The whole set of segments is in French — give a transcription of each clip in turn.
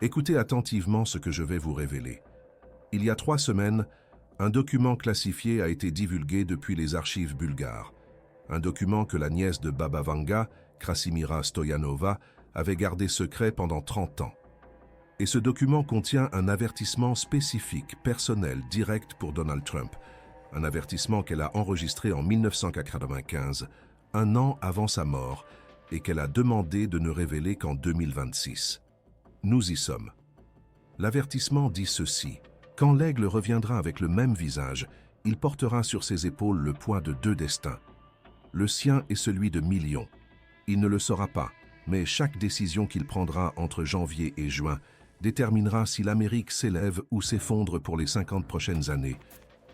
Écoutez attentivement ce que je vais vous révéler. Il y a 3 semaines, un document classifié a été divulgué depuis les archives bulgares. Un document que la nièce de Baba Vanga, Krasimira Stoyanova, avait gardé secret pendant 30 ans. Et ce document contient un avertissement spécifique, personnel, direct pour Donald Trump. Un avertissement qu'elle a enregistré en 1995, un an avant sa mort, et qu'elle a demandé de ne révéler qu'en 2026. Nous y sommes. L'avertissement dit ceci. Quand l'aigle reviendra avec le même visage, il portera sur ses épaules le poids de 2 destins. Le sien et celui de millions. Il ne le saura pas, mais chaque décision qu'il prendra entre janvier et juin déterminera si l'Amérique s'élève ou s'effondre pour les 50 prochaines années.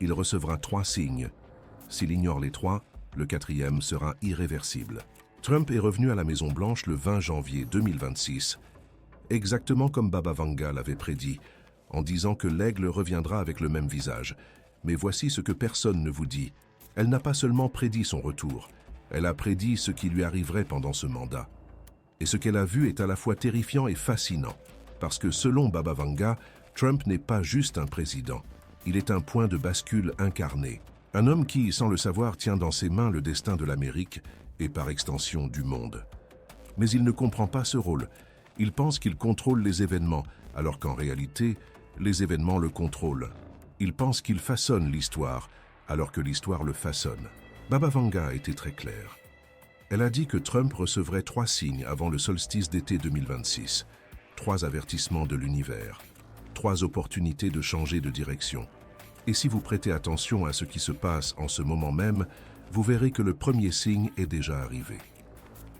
Il recevra 3 signes. S'il ignore les 3, le 4e sera irréversible. Trump est revenu à la Maison-Blanche le 20 janvier 2026, exactement comme Baba Vanga l'avait prédit, en disant que l'aigle reviendra avec le même visage. Mais voici ce que personne ne vous dit. Elle n'a pas seulement prédit son retour, elle a prédit ce qui lui arriverait pendant ce mandat. Et ce qu'elle a vu est à la fois terrifiant et fascinant, parce que selon Baba Vanga, Trump n'est pas juste un président, il est un point de bascule incarné. Un homme qui, sans le savoir, tient dans ses mains le destin de l'Amérique et par extension du monde. Mais il ne comprend pas ce rôle. Il pense qu'il contrôle les événements, alors qu'en réalité, les événements le contrôlent. Il pense qu'il façonne l'histoire, alors que l'histoire le façonne. Baba Vanga a été très claire. Elle a dit que Trump recevrait 3 signes avant le solstice d'été 2026, 3 avertissements de l'univers, 3 opportunités de changer de direction. Et si vous prêtez attention à ce qui se passe en ce moment même, vous verrez que le premier signe est déjà arrivé.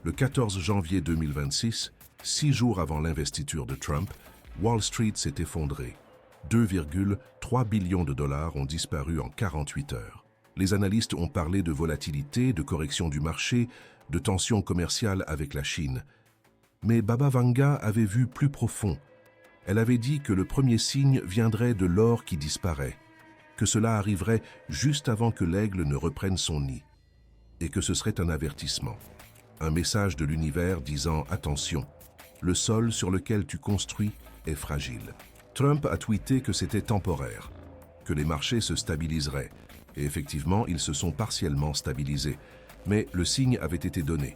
Le 14 janvier 2026, 6 jours avant l'investiture de Trump, Wall Street s'est effondrée. 2,3 billions de dollars ont disparu en 48 heures. Les analystes ont parlé de volatilité, de correction du marché, de tensions commerciales avec la Chine. Mais Baba Vanga avait vu plus profond. Elle avait dit que le premier signe viendrait de l'or qui disparaît, que cela arriverait juste avant que l'aigle ne reprenne son nid, et que ce serait un avertissement, un message de l'univers disant « Attention, le sol sur lequel tu construis est fragile ». Trump a tweeté que c'était temporaire, que les marchés se stabiliseraient, et effectivement, ils se sont partiellement stabilisés, mais le signe avait été donné.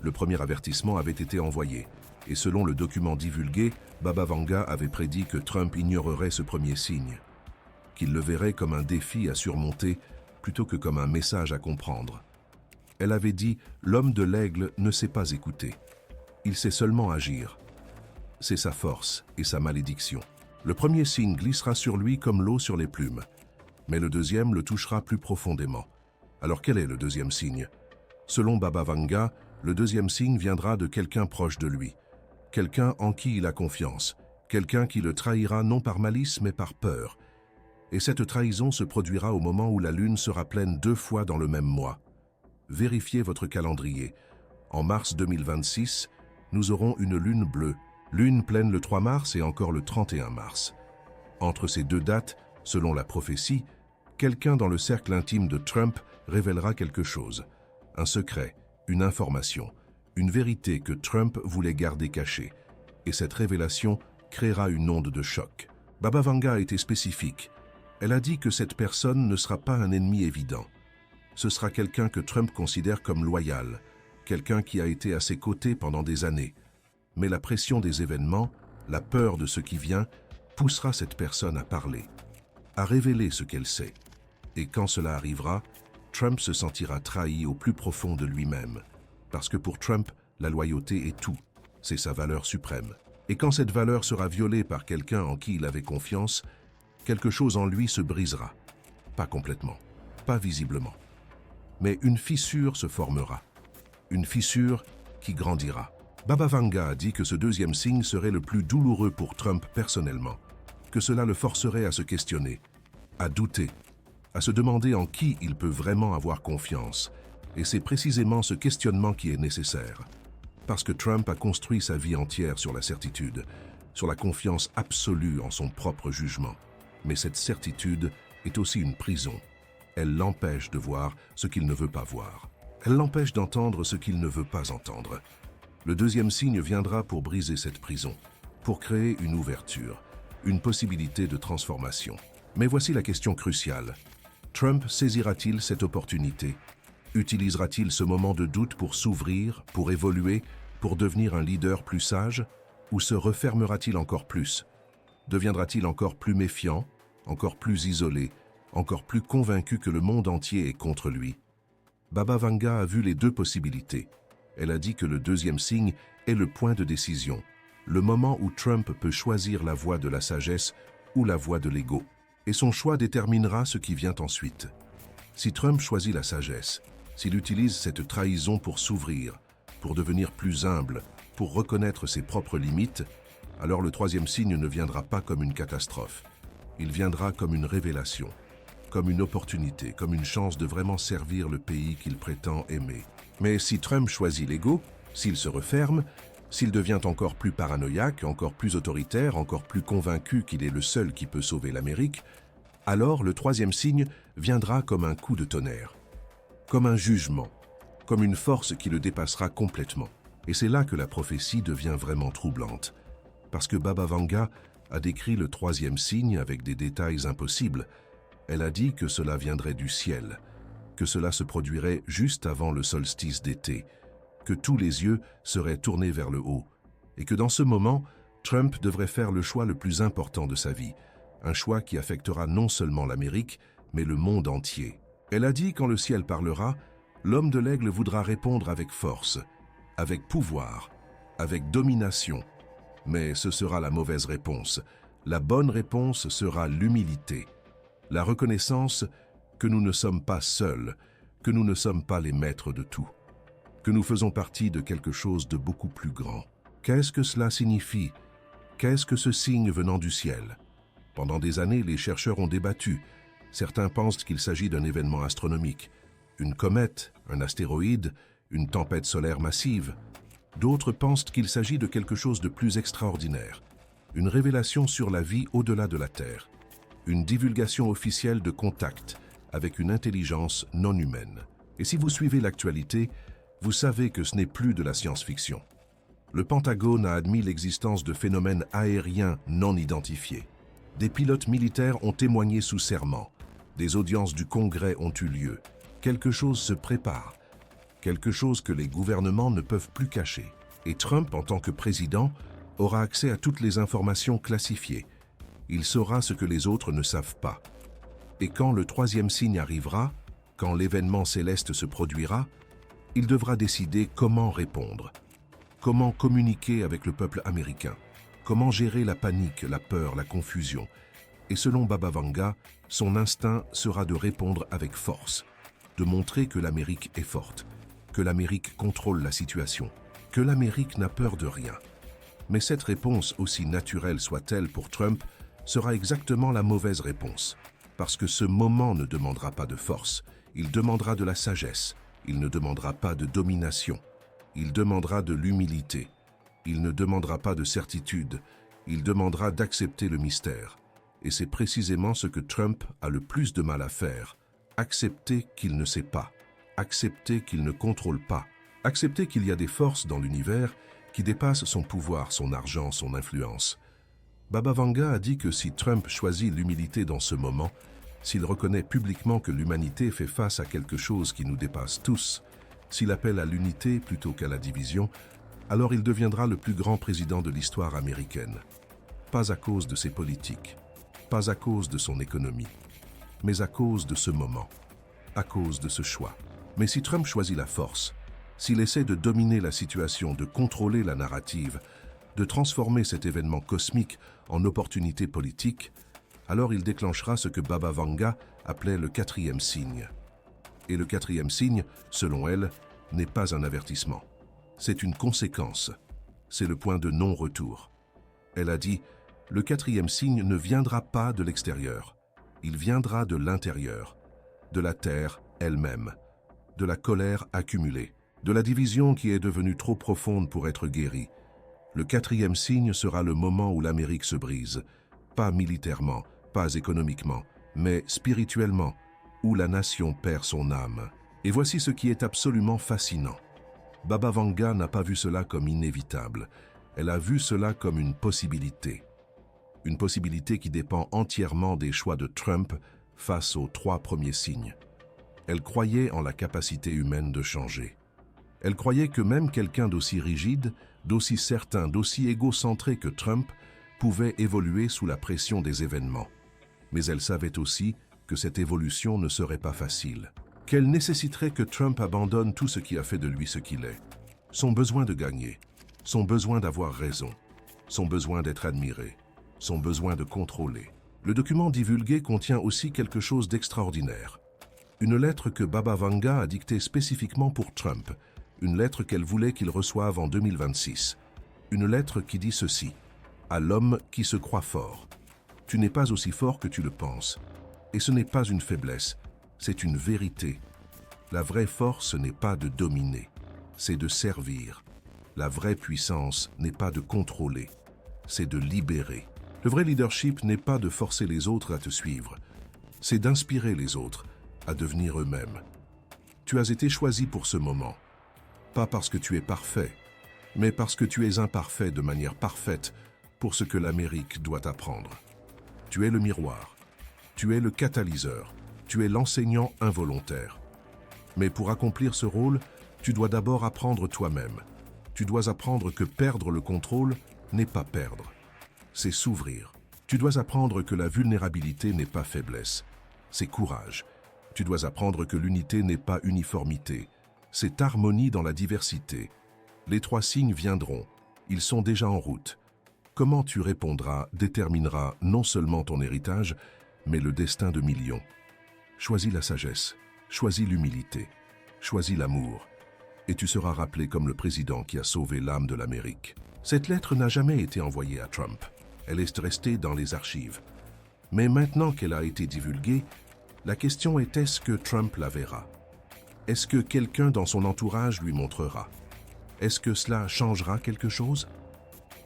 Le premier avertissement avait été envoyé, et selon le document divulgué, Baba Vanga avait prédit que Trump ignorerait ce premier signe, qu'il le verrait comme un défi à surmonter plutôt que comme un message à comprendre. Elle avait dit « L'homme de l'aigle ne sait pas écouter, il sait seulement agir. C'est sa force et sa malédiction. Le premier signe glissera sur lui comme l'eau sur les plumes, mais le deuxième le touchera plus profondément. Alors quel est le deuxième signe? Selon Baba Vanga, le deuxième signe viendra de quelqu'un proche de lui, quelqu'un en qui il a confiance, quelqu'un qui le trahira non par malice mais par peur. Et cette trahison se produira au moment où la lune sera pleine 2 fois dans le même mois. Vérifiez votre calendrier. En mars 2026, nous aurons une lune bleue, lune pleine le 3 mars et encore le 31 mars. Entre ces 2 dates, selon la prophétie, quelqu'un dans le cercle intime de Trump révélera quelque chose, un secret, une information, une vérité que Trump voulait garder cachée. Et cette révélation créera une onde de choc. Baba Vanga a été spécifique. Elle a dit que cette personne ne sera pas un ennemi évident. Ce sera quelqu'un que Trump considère comme loyal, quelqu'un qui a été à ses côtés pendant des années. Mais la pression des événements, la peur de ce qui vient, poussera cette personne à parler, à révéler ce qu'elle sait. Et quand cela arrivera, Trump se sentira trahi au plus profond de lui-même. Parce que pour Trump, la loyauté est tout, c'est sa valeur suprême. Et quand cette valeur sera violée par quelqu'un en qui il avait confiance, quelque chose en lui se brisera. Pas complètement, pas visiblement. Mais une fissure se formera. Une fissure qui grandira. Baba Vanga a dit que ce deuxième signe serait le plus douloureux pour Trump personnellement, que cela le forcerait à se questionner, à douter, à se demander en qui il peut vraiment avoir confiance. Et c'est précisément ce questionnement qui est nécessaire. Parce que Trump a construit sa vie entière sur la certitude, sur la confiance absolue en son propre jugement. Mais cette certitude est aussi une prison. Elle l'empêche de voir ce qu'il ne veut pas voir. Elle l'empêche d'entendre ce qu'il ne veut pas entendre. Le deuxième signe viendra pour briser cette prison. pour créer une ouverture, une possibilité de transformation. Mais voici la question cruciale. Trump saisira-t-il cette opportunité? Utilisera-t-il ce moment de doute pour s'ouvrir, pour évoluer, pour devenir un leader plus sage? Ou se refermera-t-il encore plus? Deviendra-t-il encore plus méfiant, encore plus isolé, encore plus convaincu que le monde entier est contre lui? Baba Vanga a vu les deux possibilités. Elle a dit que le deuxième signe est le point de décision, le moment où Trump peut choisir la voie de la sagesse ou la voie de l'ego. Et son choix déterminera ce qui vient ensuite. Si Trump choisit la sagesse, s'il utilise cette trahison pour s'ouvrir, pour devenir plus humble, pour reconnaître ses propres limites, alors le troisième signe ne viendra pas comme une catastrophe. Il viendra comme une révélation, comme une opportunité, comme une chance de vraiment servir le pays qu'il prétend aimer. Mais si Trump choisit l'ego, s'il se referme, s'il devient encore plus paranoïaque, encore plus autoritaire, encore plus convaincu qu'il est le seul qui peut sauver l'Amérique, alors le troisième signe viendra comme un coup de tonnerre, comme un jugement, comme une force qui le dépassera complètement. Et c'est là que la prophétie devient vraiment troublante, parce que Baba Vanga a décrit le troisième signe avec des détails impossibles. Elle a dit que cela viendrait du ciel, que cela se produirait juste avant le solstice d'été, que tous les yeux seraient tournés vers le haut, et que dans ce moment, Trump devrait faire le choix le plus important de sa vie, un choix qui affectera non seulement l'Amérique, mais le monde entier. Elle a dit, quand le ciel parlera, l'homme de l'aigle voudra répondre avec force, avec pouvoir, avec domination. Mais ce sera la mauvaise réponse. La bonne réponse sera l'humilité, la reconnaissance que nous ne sommes pas seuls, que nous ne sommes pas les maîtres de tout, que nous faisons partie de quelque chose de beaucoup plus grand. Qu'est-ce que cela signifie? Qu'est-ce que ce signe venant du ciel? Pendant des années, les chercheurs ont débattu. Certains pensent qu'il s'agit d'un événement astronomique, une comète, un astéroïde, une tempête solaire massive. D'autres pensent qu'il s'agit de quelque chose de plus extraordinaire, une révélation sur la vie au-delà de la Terre, une divulgation officielle de contact avec une intelligence non humaine. Et si vous suivez l'actualité, vous savez que ce n'est plus de la science-fiction. Le Pentagone a admis l'existence de phénomènes aériens non identifiés. Des pilotes militaires ont témoigné sous serment. Des audiences du Congrès ont eu lieu. Quelque chose se prépare. Quelque chose que les gouvernements ne peuvent plus cacher. Et Trump, en tant que président, aura accès à toutes les informations classifiées. Il saura ce que les autres ne savent pas. Et quand le troisième signe arrivera, quand l'événement céleste se produira, il devra décider comment répondre, comment communiquer avec le peuple américain, comment gérer la panique, la peur, la confusion. Et selon Baba Vanga, son instinct sera de répondre avec force, de montrer que l'Amérique est forte, que l'Amérique contrôle la situation, que l'Amérique n'a peur de rien. Mais cette réponse, aussi naturelle soit-elle pour Trump, sera exactement la mauvaise réponse. Parce que ce moment ne demandera pas de force, il demandera de la sagesse, il ne demandera pas de domination, il demandera de l'humilité, il ne demandera pas de certitude, il demandera d'accepter le mystère. Et c'est précisément ce que Trump a le plus de mal à faire, accepter qu'il ne sait pas, accepter qu'il ne contrôle pas, accepter qu'il y a des forces dans l'univers qui dépassent son pouvoir, son argent, son influence. Baba Vanga a dit que si Trump choisit l'humilité dans ce moment, s'il reconnaît publiquement que l'humanité fait face à quelque chose qui nous dépasse tous, s'il appelle à l'unité plutôt qu'à la division, alors il deviendra le plus grand président de l'histoire américaine. Pas à cause de ses politiques, pas à cause de son économie, mais à cause de ce moment, à cause de ce choix. Mais si Trump choisit la force, s'il essaie de dominer la situation, de contrôler la narrative, de transformer cet événement cosmique en opportunité politique, alors il déclenchera ce que Baba Vanga appelait le quatrième signe. Et le quatrième signe, selon elle, n'est pas un avertissement. C'est une conséquence. C'est le point de non-retour. Elle a dit, le quatrième signe ne viendra pas de l'extérieur. Il viendra de l'intérieur, de la terre elle-même, de la colère accumulée, de la division qui est devenue trop profonde pour être guérie. Le quatrième signe sera le moment où l'Amérique se brise, pas militairement, pas économiquement, mais spirituellement, où la nation perd son âme. Et voici ce qui est absolument fascinant. Baba Vanga n'a pas vu cela comme inévitable. Elle a vu cela comme une possibilité. Une possibilité qui dépend entièrement des choix de Trump face aux 3 premiers signes. Elle croyait en la capacité humaine de changer. Elle croyait que même quelqu'un d'aussi rigide, d'aussi certain, d'aussi égocentré que Trump pouvait évoluer sous la pression des événements. Mais elle savait aussi que cette évolution ne serait pas facile, qu'elle nécessiterait que Trump abandonne tout ce qui a fait de lui ce qu'il est. Son besoin de gagner, son besoin d'avoir raison, son besoin d'être admiré, son besoin de contrôler. Le document divulgué contient aussi quelque chose d'extraordinaire. Une lettre que Baba Vanga a dictée spécifiquement pour Trump, une lettre qu'elle voulait qu'il reçoive en 2026. Une lettre qui dit ceci: à l'homme qui se croit fort. Tu n'es pas aussi fort que tu le penses. Et ce n'est pas une faiblesse, c'est une vérité. La vraie force n'est pas de dominer, c'est de servir. La vraie puissance n'est pas de contrôler, c'est de libérer. Le vrai leadership n'est pas de forcer les autres à te suivre, c'est d'inspirer les autres à devenir eux-mêmes. Tu as été choisi pour ce moment, pas parce que tu es parfait, mais parce que tu es imparfait de manière parfaite pour ce que l'Amérique doit apprendre. Tu es le miroir, tu es le catalyseur, tu es l'enseignant involontaire. Mais pour accomplir ce rôle, tu dois d'abord apprendre toi-même. Tu dois apprendre que perdre le contrôle n'est pas perdre, c'est s'ouvrir. Tu dois apprendre que la vulnérabilité n'est pas faiblesse, c'est courage. Tu dois apprendre que l'unité n'est pas uniformité, c'est harmonie dans la diversité. Les 3 signes viendront, ils sont déjà en route. Comment tu répondras déterminera non seulement ton héritage, mais le destin de millions. Choisis la sagesse, choisis l'humilité, choisis l'amour, et tu seras rappelé comme le président qui a sauvé l'âme de l'Amérique. Cette lettre n'a jamais été envoyée à Trump. Elle est restée dans les archives. Mais maintenant qu'elle a été divulguée, la question est: est-ce que Trump la verra? Est-ce que quelqu'un dans son entourage lui montrera? Est-ce que cela changera quelque chose?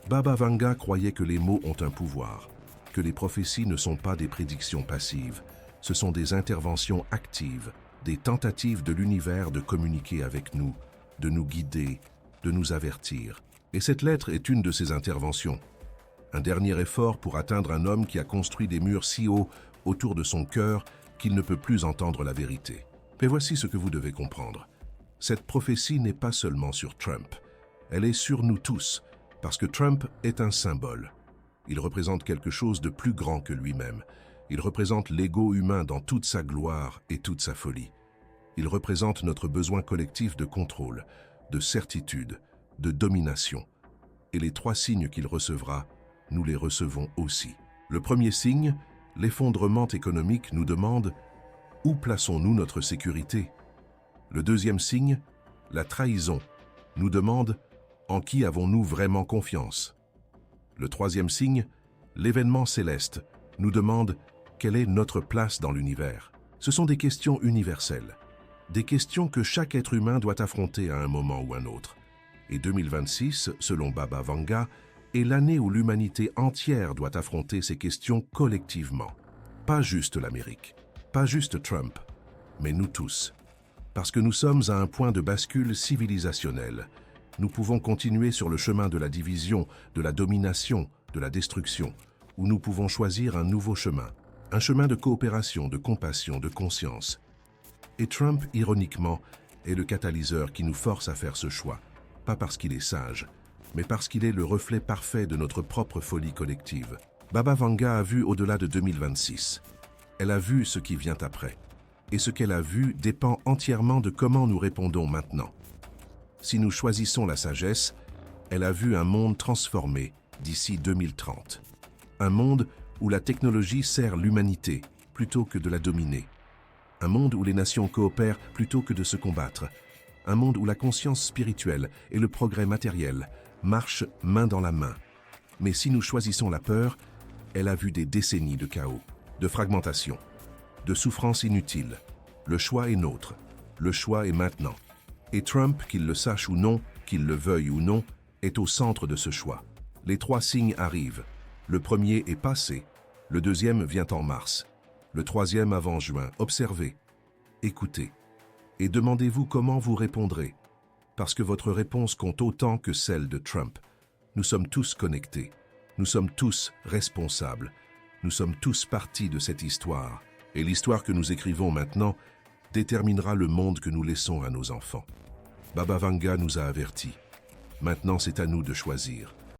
Baba Vanga croyait que les mots ont un pouvoir, que les prophéties ne sont pas des prédictions passives, ce sont des interventions actives, des tentatives de l'univers de communiquer avec nous, de nous guider, de nous avertir. Et cette lettre est une de ces interventions. Un dernier effort pour atteindre un homme qui a construit des murs si hauts autour de son cœur qu'il ne peut plus entendre la vérité. Mais voici ce que vous devez comprendre. Cette prophétie n'est pas seulement sur Trump, elle est sur nous tous, parce que Trump est un symbole. Il représente quelque chose de plus grand que lui-même. Il représente l'ego humain dans toute sa gloire et toute sa folie. Il représente notre besoin collectif de contrôle, de certitude, de domination. Et les 3 signes qu'il recevra, nous les recevons aussi. Le premier signe, l'effondrement économique, nous demande: où plaçons-nous notre sécurité? Le deuxième signe, la trahison, nous demande: en qui avons-nous vraiment confiance? Le troisième signe, l'événement céleste, nous demande: quelle est notre place dans l'univers? Ce sont des questions universelles, des questions que chaque être humain doit affronter à un moment ou un autre. Et 2026, selon Baba Vanga, est l'année où l'humanité entière doit affronter ces questions collectivement. Pas juste l'Amérique, pas juste Trump, mais nous tous. Parce que nous sommes à un point de bascule civilisationnel. Nous pouvons continuer sur le chemin de la division, de la domination, de la destruction, ou nous pouvons choisir un nouveau chemin. Un chemin de coopération, de compassion, de conscience. Et Trump, ironiquement, est le catalyseur qui nous force à faire ce choix. Pas parce qu'il est sage, mais parce qu'il est le reflet parfait de notre propre folie collective. Baba Vanga a vu au-delà de 2026. Elle a vu ce qui vient après. Et ce qu'elle a vu dépend entièrement de comment nous répondons maintenant. Si nous choisissons la sagesse, elle a vu un monde transformé d'ici 2030. Un monde où la technologie sert l'humanité plutôt que de la dominer. Un monde où les nations coopèrent plutôt que de se combattre. Un monde où la conscience spirituelle et le progrès matériel marchent main dans la main. Mais si nous choisissons la peur, elle a vu des décennies de chaos, de fragmentation, de souffrance inutile. Le choix est nôtre. Le choix est maintenant. Et Trump, qu'il le sache ou non, qu'il le veuille ou non, est au centre de ce choix. Les 3 signes arrivent. Le premier est passé. Le deuxième vient en mars. Le troisième avant juin. Observez, écoutez et demandez-vous comment vous répondrez, parce que votre réponse compte autant que celle de Trump. Nous sommes tous connectés. Nous sommes tous responsables. Nous sommes tous partie de cette histoire. Et l'histoire que nous écrivons maintenant déterminera le monde que nous laissons à nos enfants. Baba Vanga nous a avertis. Maintenant, c'est à nous de choisir.